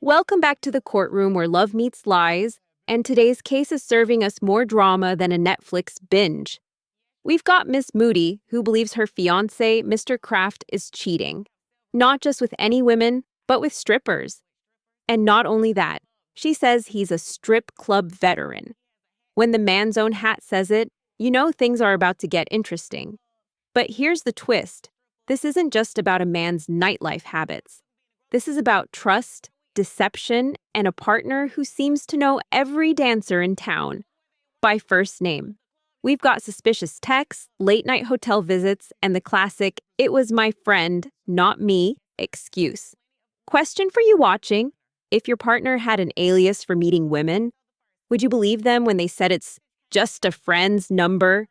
Welcome back to the courtroom where love meets lies, and today's case is serving us more drama than a Netflix binge. We've got Miss Moody, who believes her fiancé, Mr. Kraft, is cheating. Not just with any women, but with strippers. And not only that, she says he's a strip club veteran. When the man's own hat says it, you know things are about to get interesting. But here's the twist. This isn't just about a man's nightlife habits. This is about trust, deception, and a partner who seems to know every dancer in town by first name. We've got suspicious texts, late-night hotel visits, and the classic, "it was my friend, not me," excuse. Question for you watching: if your partner had an alias for meeting women, would you believe them when they said it's just a friend's number?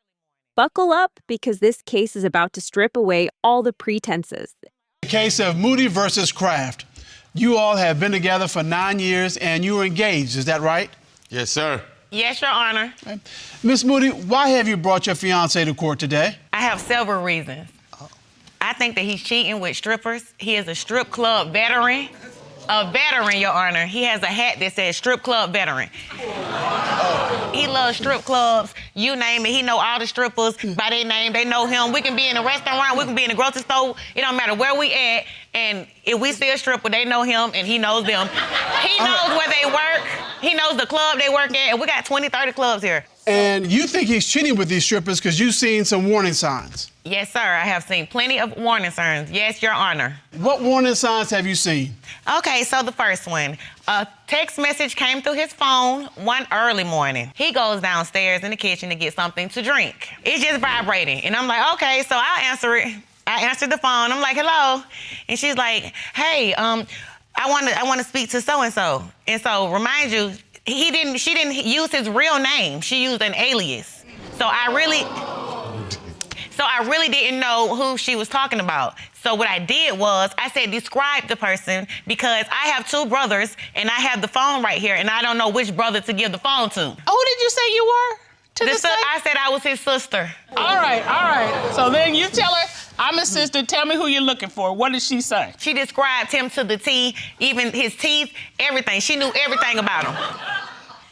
Buckle up, because this case is about to strip away all the pretenses. The case of Moody versus Kraft. You all have been together for 9 years and you were engaged, is that right? Yes, sir. Yes, Your Honor. Okay. Miss Moody, why have you brought your fiancé to court today? I have several reasons. I think that he's cheating with strippers. He is a strip club veteran. A veteran, Your Honor. He has a hat that says strip club veteran. He loves strip clubs. You name it. He know all the strippers by their name. They know him. We can be in a restaurant. We can be in a grocery store. It don't matter where we at. And if we see a stripper, they know him and he knows them. He knows where they work. He knows the club they work at. And we got 20, 30 clubs here. And you think he's cheating with these strippers because you've seen some warning signs? Yes, sir. I have seen plenty of warning signs. Yes, Your Honor. What warning signs have you seen? Okay, so the first one. A text message came through his phone one early morning. He goes downstairs in the kitchen to get something to drink. It's just vibrating. And I'm like, okay, so I'll answer it. I answered the phone. I'm like, hello. And she's like, hey, I want to speak to so-and-so. And so remind you, she didn't use his real name. She used an alias. So I really didn't know who she was talking about. So what I did was I said, describe the person, because I have 2 brothers and I have the phone right here and I don't know which brother to give the phone to. Who did you say you were? I said I was his sister. All right. So then you tell her, I'm his sister, tell me who you're looking for. What did she say? She described him to the T, even his teeth, everything. She knew everything about him.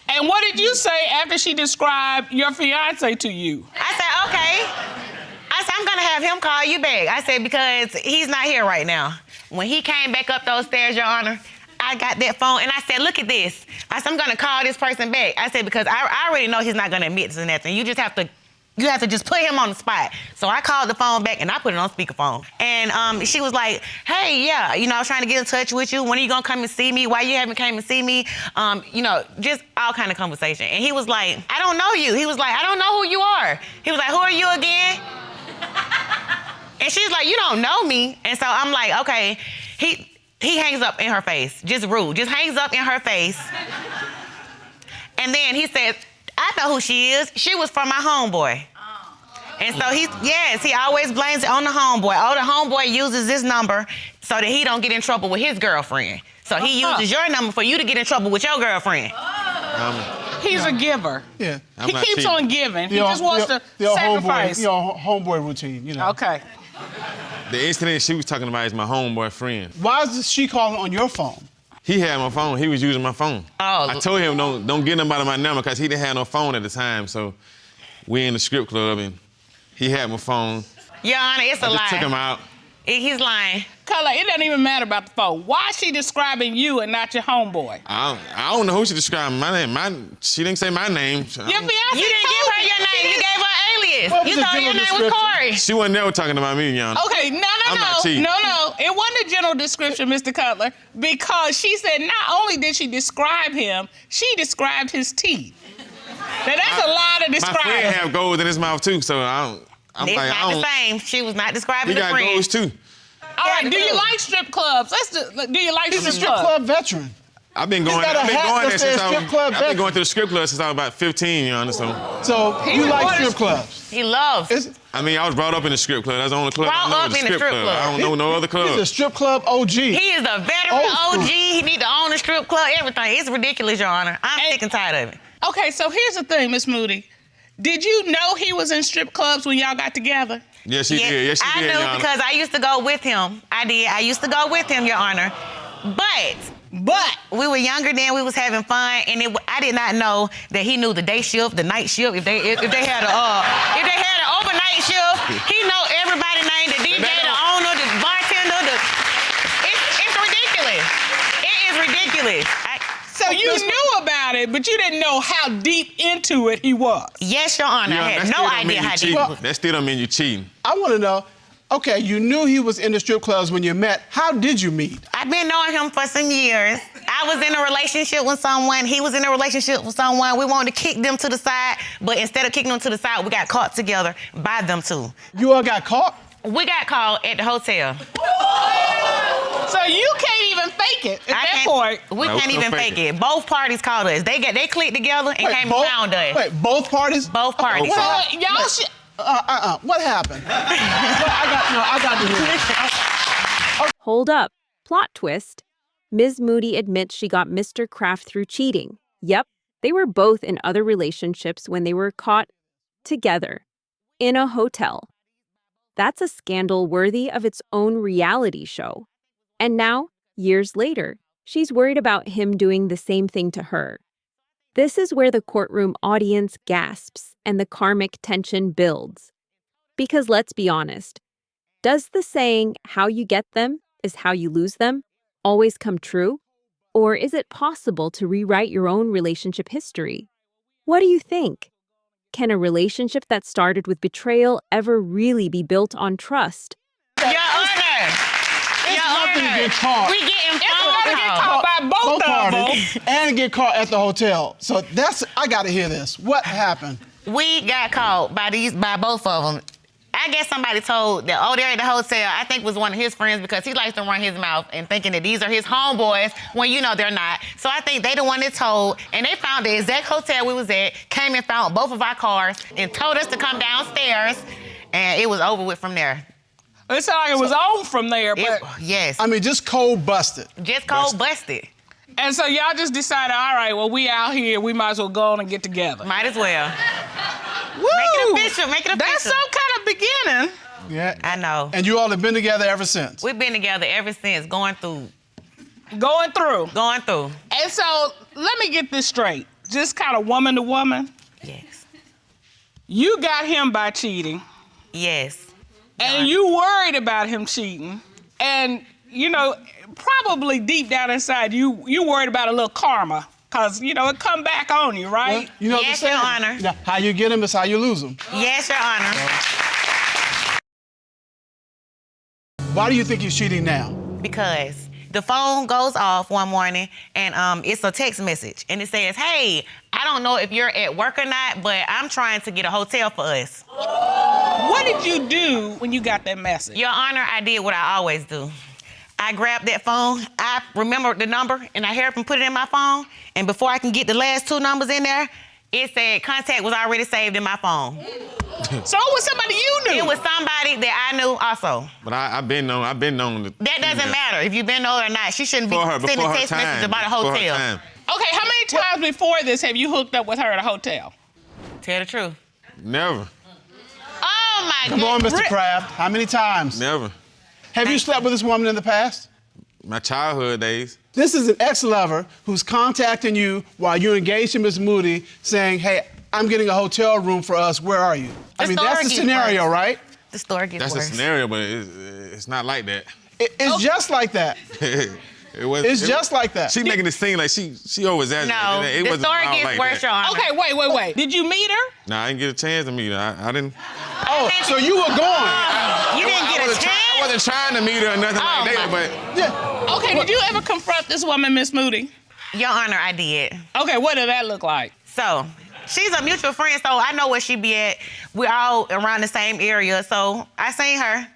And what did you say after she described your fiancé to you? I said, okay. I said, I'm gonna have him call you back. I said, because he's not here right now. When he came back up those stairs, Your Honor, I got that phone and I said, look at this. I said, I'm gonna call this person back. I said, because I already know he's not gonna admit to nothing. You have to just put him on the spot. So I called the phone back and I put it on speakerphone. And she was like, hey, yeah, I was trying to get in touch with you. When are you gonna come and see me? Why you haven't came and see me? Just all kind of conversation. And he was like, I don't know you. He was like, I don't know who you are. He was like, who are you again? And she's like, you don't know me. And so I'm like, okay. He hangs up in her face, just rude, just hangs up in her face. And then he says, I know who she is. She was from my homeboy. And so he always blames it on the homeboy. Oh, the homeboy uses this number so that he don't get in trouble with his girlfriend. So he uses your number for you to get in trouble with your girlfriend. He's a giver. Yeah. He keeps on giving. He just wants to sacrifice. Homeboy routine, Okay. The incident she was talking about is my homeboy friend. Why is she calling on your phone? He had my phone. He was using my phone. Oh. I told him don't get nobody my number because he didn't have no phone at the time. So we in the strip club and he had my phone. Your Honor, it's a lie. I just took him out. He's lying. Carla, it doesn't even matter about the phone. Why is she describing you and not your homeboy? I don't know who she described my name. She didn't say my name. Your fiancé You didn't give her your name. You gave her alias. What was You the told her your general name was Corey. She wasn't never talking about me, Your Honor. Okay, no. I'm not cheating. No. It wasn't a general description, Mr. Cutler, because she said not only did she describe him, she described his teeth. Now, that's a lot to describe. My friend have gold in his mouth, too, so I'm It's like, not the same. She was not describing he the got friend. goals, too. All right, do you like strip clubs? Do you like He's a strip strip clubs? club veteran. I've been going got a hat that says strip club I've been going to the strip club since I was about 15, Your Honor, so. So you like strip clubs? He loves. I was brought up in the strip club. That's the only club I know. Brought up in the strip club. I don't know no other club. He's a strip club OG. He is a veteran OG. He need to own a strip club, everything. It's ridiculous, Your Honor. I'm sick and tired of it. Okay, so here's the thing, Miss Moody. Did you know he was in strip clubs when y'all got together? Yes, she did. Yes, she did, I Your knew Honor. because I used to go with him. I used to go with him, Your Honor. But But we were younger then. We was having fun, and I did not know that he knew the day shift, the night shift. If they had an overnight shift, he know everybody's name, the DJ, the owner, the bartender. It's ridiculous. It is ridiculous. so you knew about it, but you didn't know how deep into it he was. Yes, Your Honor. I had no idea how deep. Well, that still don't mean you're cheating. I want to know, okay, you knew he was in the strip clubs when you met. How did you meet? I've been knowing him for some years. I was in a relationship with someone. He was in a relationship with someone. We wanted to kick them to the side, but instead of kicking them to the side, we got caught together by them two. You all got caught? We got caught at the hotel. So you can't even fake it at that point. We can't even fake it. Both parties called us. They clicked together and came and found us. Wait, both parties? Both parties. So y'all should. What happened? I got to hear it. Hold up. Plot twist. Ms. Moody admits she got Mr. Kraft through cheating. Yep, they were both in other relationships when they were caught together in a hotel. That's a scandal worthy of its own reality show. And now, years later, she's worried about him doing the same thing to her. This is where the courtroom audience gasps and the karmic tension builds. Because let's be honest, does the saying, how you get them is how you lose them, always come true? Or is it possible to rewrite your own relationship history? What do you think? Can a relationship that started with betrayal ever really be built on trust? Your Honor! It's nothing to get caught. We getting Get caught by both of them. And get caught at the hotel. So I got to hear this. What happened? We got caught by both of them. I guess somebody told that, they're at the hotel. I think it was one of his friends because he likes to run his mouth and thinking that these are his homeboys when you know they're not. So I think they the one that told, and they found the exact hotel we was at, came and found both of our cars and told us to come downstairs, and it was over with from there. It sounded like it was on from there, but... Yes. I mean, just cold busted. Just cold busted. And so y'all just decided, all right, well, we out here, we might as well go on and get together. Might as well. Woo! Make it official. That's some kind of beginning. Yeah. I know. And you all have been together ever since? We've been together ever since, going through. And so, let me get this straight. Just kind of woman to woman. Yes. You got him by cheating. Yes. And you worried about him cheating. And, you know, probably deep down inside, you worried about a little karma. Because, you know, it come back on you, right? Well, you know Yes, the saying, Your Honor. you know, how you get them is how you lose them. Yes, Your Honor. Why do you think he's cheating now? Because the phone goes off one morning and it's a text message. And it says, hey, I don't know if you're at work or not, but I'm trying to get a hotel for us. What did you do when you got that message? Your Honor, I did what I always do. I grabbed that phone, I remembered the number, and I hurried and put it in my phone. And before I can get the last two numbers in there, it said contact was already saved in my phone. So it was somebody you knew? It was somebody that I knew also. But I've been known. That doesn't matter if you've been known or not. She shouldn't be sending text messages about a hotel. Okay, how many times before this have you hooked up with her at a hotel? Tell the truth. Never. Oh my Come on, goodness. Mr. Kraft. How many times? Never. Have you slept with this woman in the past? My childhood days. This is an ex-lover who's contacting you while you're engaged to Miss Moody saying, hey, I'm getting a hotel room for us. Where are you? I mean, that's the scenario, right? The story gets worse. That's a scenario, but it's not like that. It's just like that. It's just like that. She making it seem like she always asks. No, the story gets worse, Your Honor. Okay, wait. Did you meet her? Nah, I didn't get a chance to meet her. I didn't. Oh, so you were going. You didn't get a chance? I wasn't trying to meet her or nothing like that, but... Yeah. Okay, did you ever confront this woman, Miss Moody? Your Honor, I did. Okay, what did that look like? So, she's a mutual friend, so I know where she be at. We're all around the same area, so I seen her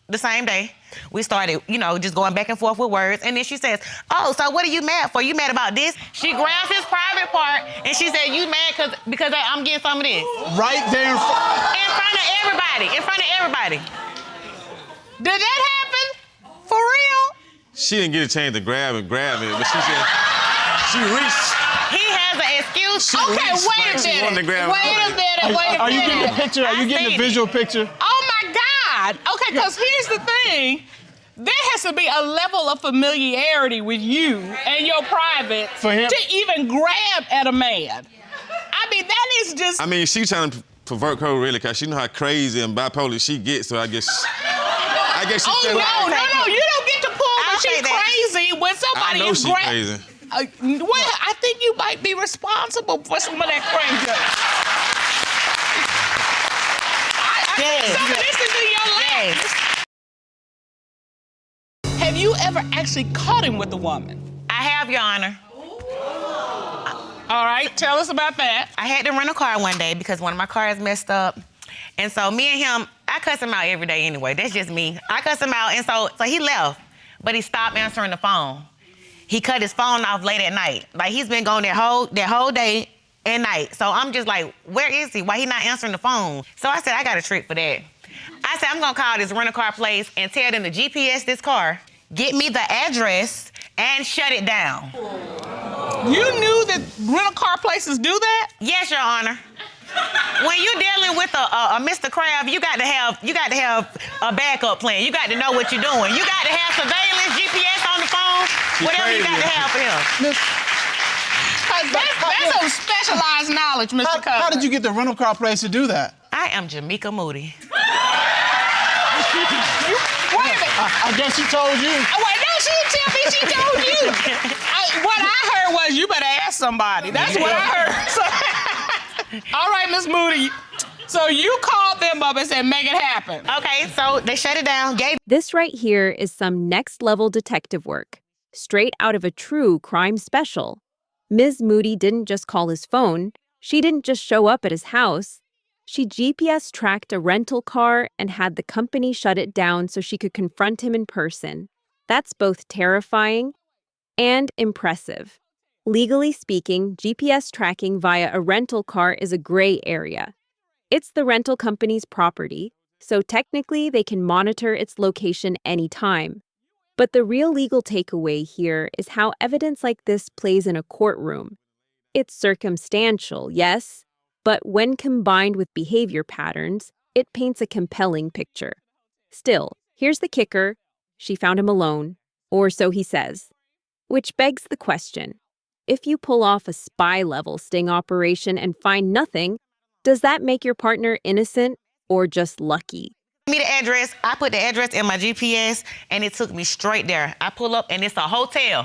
the same day. We started, just going back and forth with words, and then she says, oh, so what are you mad for? You mad about this? She grabs his private part, and she said, you mad because I'm getting some of this? Right there in front of everybody. Did that happen? For real? She didn't get a chance to grab it, but she said, she reached. He has an excuse. Okay, wait a minute. Are you getting the picture? Are you getting the visual picture? Oh, my God. Okay, because here's the thing. there has to be a level of familiarity with you and your private For him? to even grab at a man. I mean, that is just... I mean, she trying to provoke her really, because she know how crazy and bipolar she gets, so I guess she Oh, feel like, no, you don't get to pull I'll that she's say that. crazy when somebody I know is she crazy. Well, I think you might be responsible for some of that crazy. Yes. Some of this is in your life. Have you ever actually caught him with a woman? I have, Your Honor. All right, tell us about that. I had to rent a car one day because one of my cars messed up. And so me and him, I cuss him out every day anyway. That's just me. I cuss him out, and so he left, but he stopped answering the phone. He cut his phone off late at night. Like, he's been gone that whole day and night. So I'm just like, where is he? Why he not answering the phone? So I said, I got a trick for that. I said, I'm gonna call this rent-a-car place and tell them to GPS this car, get me the address, and shut it down. You knew that rental-car places do that? Yes, Your Honor. When you're dealing with a Mr. Crab, you got to have a backup plan. You got to know what you're doing. You got to have surveillance, GPS on the phone, whatever you got to have for him. That's some specialized knowledge, Mr. Cutler. How did you get the rental car place to do that? I am Jamaica Moody. Wait a minute. I guess she told you. Wait, no, she didn't tell me she told you. What I heard was you better ask somebody. That's what I heard. All right, Miss Moody. So you called them up and said, make it happen. Okay, so they shut it down, gave This right here is some next-level detective work, straight out of a true crime special. Ms. Moody didn't just call his phone. She didn't just show up at his house. She GPS tracked a rental car and had the company shut it down so she could confront him in person. That's both terrifying and impressive. Legally speaking, GPS tracking via a rental car is a gray area. It's the rental company's property, so technically they can monitor its location anytime. But the real legal takeaway here is how evidence like this plays in a courtroom. It's circumstantial, yes, but when combined with behavior patterns, it paints a compelling picture. Still, here's the kicker: she found him alone, or so he says. Which begs the question, if you pull off a spy-level sting operation and find nothing, does that make your partner innocent or just lucky? me the address. I put the address in my GPS, and it took me straight there. I pull up, and it's a hotel.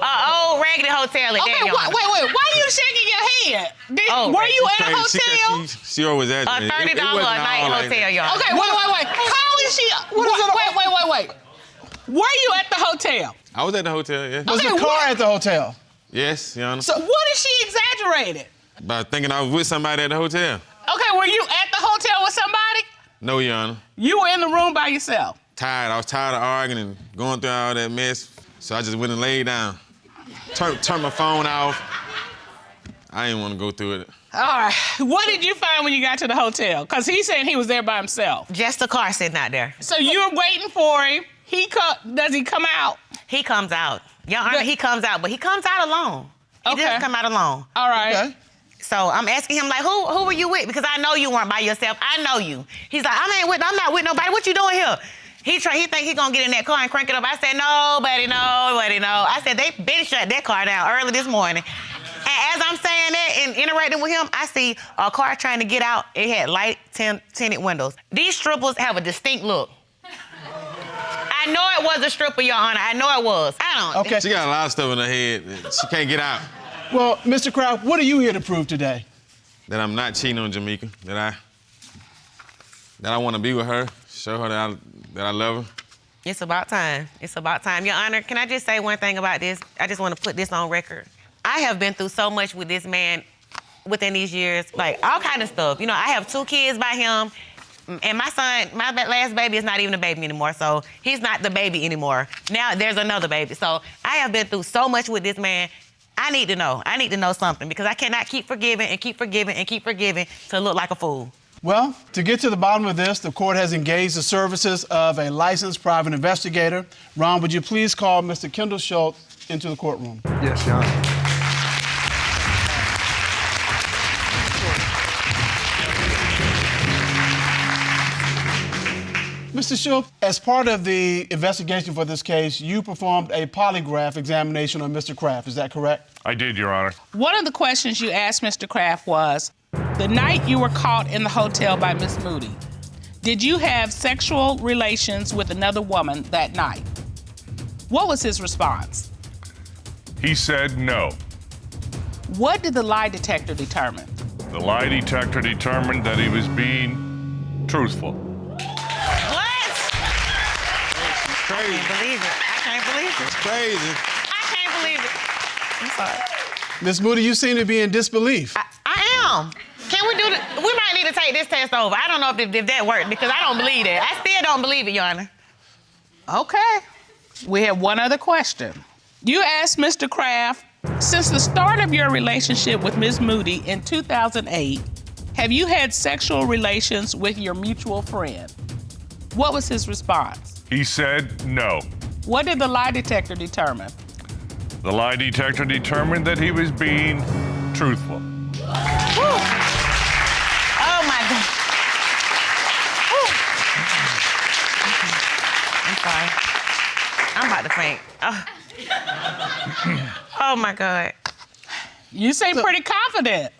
Old raggedy hotel at that, Okay, Your Honor. wait. Why are you shaking your head? Oh, were you at a Crazy. hotel? She always A asking. $30 a night hotel, Your Honor. Okay, wait. How is she? Wait. Were you at the hotel? I was at the hotel, yeah. Was the car at the hotel? Yes, Your Honor. So what if she exaggerated? About thinking I was with somebody at the hotel. Okay, were you at the hotel with somebody? No, Your Honor. You were in the room by yourself. Tired. I was tired of arguing and going through all that mess, so I just went and laid down. Turned my phone off. I didn't want to go through it. All right. What did you find when you got to the hotel? Because he's saying he was there by himself. Just a car sitting out there. So you're waiting for him. Does he come out? He comes out. Your Honor, he comes out, but he comes out alone. He doesn't come out alone. All right. Okay. So I'm asking him, like, who were you with? Because I know you weren't by yourself. I know you. He's like, I'm not with nobody. What you doing here? He think he gonna get in that car and crank it up. I said, nobody know. I said, they been shut that car down early this morning. And as I'm saying that and interacting with him, I see a car trying to get out. It had light tinted windows. These strippers have a distinct look. I know it was a stripper, Your Honor. I know it was. Okay. She got a lot of stuff in her head. She can't get out. Well, Mr. Kraft, what are you here to prove today? That I'm not cheating on Jamaica. That I want to be with her. Show her that I love her. It's about time. It's about time. Your Honor, can I just say one thing about this? I just want to put this on record. I have been through so much with this man within these years, like all kind of stuff. You know, I have 2 kids by him, and my son, my last baby is not even a baby anymore, so he's not the baby anymore. Now there's another baby. So I have been through so much with this man. I need to know. I need to know something because I cannot keep forgiving and keep forgiving and keep forgiving to look like a fool. Well, to get to the bottom of this, the court has engaged the services of a licensed private investigator. Ron, would you please call Mr. Kendall Schultz into the courtroom? Yes, Your Honor. Mr. Shultz, as part of the investigation for this case, you performed a polygraph examination on Mr. Kraft. Is that correct? I did, Your Honor. One of the questions you asked Mr. Kraft was, the night you were caught in the hotel by Miss Moody, did you have sexual relations with another woman that night? What was his response? He said no. What did the lie detector determine? The lie detector determined that he was being truthful. What? Crazy. I can't believe it. I can't believe it. It's crazy. I can't believe it. I'm sorry. Ms. Moody, you seem to be in disbelief. I am. Can we do the? We might need to take this test over. I don't know if that worked because I don't believe it. I still don't believe it, Your Honor. Okay. We have one other question. You asked Mr. Kraft, since the start of your relationship with Ms. Moody in 2008, have you had sexual relations with your mutual friend? What was his response? He said no. What did the lie detector determine? The lie detector determined that he was being truthful. Whew. Oh my God. Whew. I'm sorry. I'm about to faint. Oh my God. You seem pretty confident.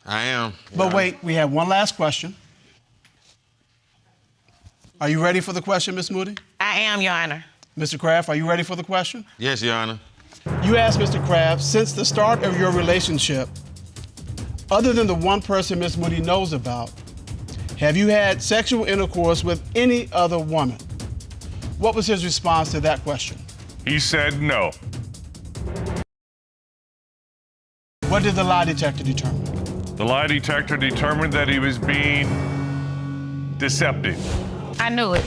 I am. But wait, we have one last question. Are you ready for the question, Ms. Moody? I am, Your Honor. Mr. Kraft, are you ready for the question? Yes, Your Honor. You asked Mr. Kraft, since the start of your relationship, other than the one person Ms. Moody knows about, have you had sexual intercourse with any other woman? What was his response to that question? He said no. What did the lie detector determine? The lie detector determined that he was being deceptive. I knew it.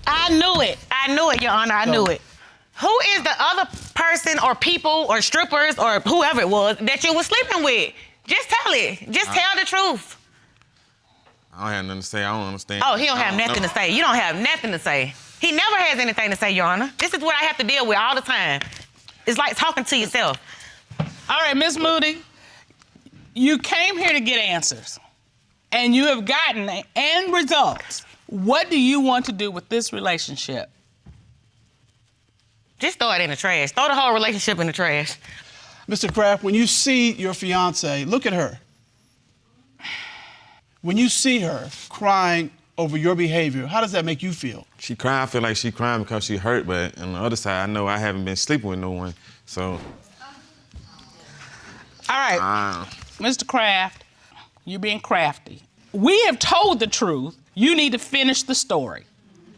I knew it. I knew it, Your Honor. I knew it. Who is the other person or people or strippers or whoever it was that you were sleeping with? Just tell it. Just tell the truth. I don't have nothing to say. I don't understand. Oh, he don't have nothing to say. You don't have nothing to say. He never has anything to say, Your Honor. This is what I have to deal with all the time. It's like talking to yourself. All right, Ms. Moody, you came here to get answers, and you have gotten end results. What do you want to do with this relationship? Just throw it in the trash. Throw the whole relationship in the trash. Mr. Kraft, when you see your fiance, look at her. When you see her crying over your behavior, how does that make you feel? She crying. I feel like she crying because she hurt, but on the other side, I know I haven't been sleeping with no one, so. All right, Mr. Kraft, you're being crafty. We have told the truth. You need to finish the story.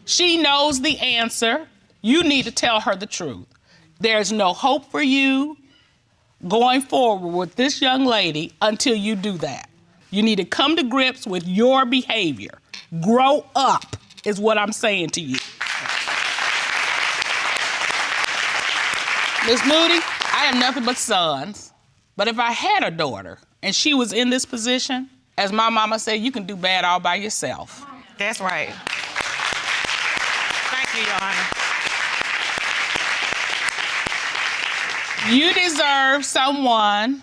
She knows the answer. You need to tell her the truth. There's no hope for you going forward with this young lady until you do that. You need to come to grips with your behavior. Grow up is what I'm saying to you. Ms. Moody, I have nothing but sons. But if I had a daughter and she was in this position, as my mama said, you can do bad all by yourself. That's right. Thank you, Your Honor. You deserve someone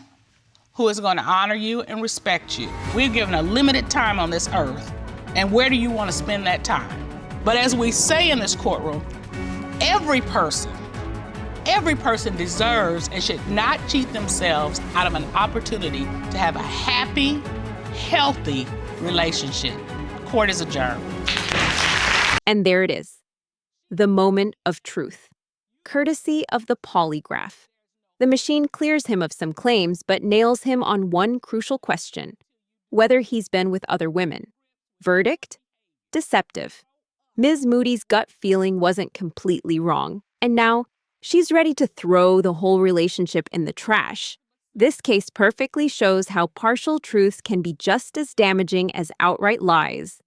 who is going to honor you and respect you. We're given a limited time on this earth, and where do you want to spend that time? But as we say in this courtroom, every person deserves and should not cheat themselves out of an opportunity to have a happy, healthy relationship. Court is adjourned. And there it is, the moment of truth, courtesy of the polygraph. The machine clears him of some claims, but nails him on one crucial question: whether he's been with other women. Verdict? Deceptive. Ms. Moody's gut feeling wasn't completely wrong, and now she's ready to throw the whole relationship in the trash. This case perfectly shows how partial truths can be just as damaging as outright lies.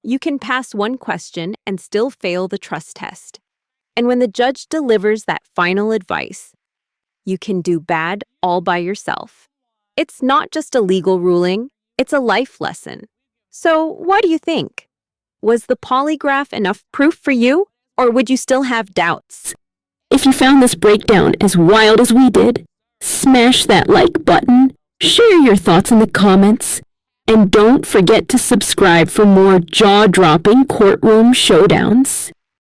You can pass one question and still fail the trust test. And when the judge delivers that final advice, you can do bad all by yourself. It's not just a legal ruling, it's a life lesson. So what do you think? Was the polygraph enough proof for you, or would you still have doubts? If you found this breakdown as wild as we did, smash that like button, share your thoughts in the comments, And don't forget to subscribe for more jaw-dropping courtroom showdowns.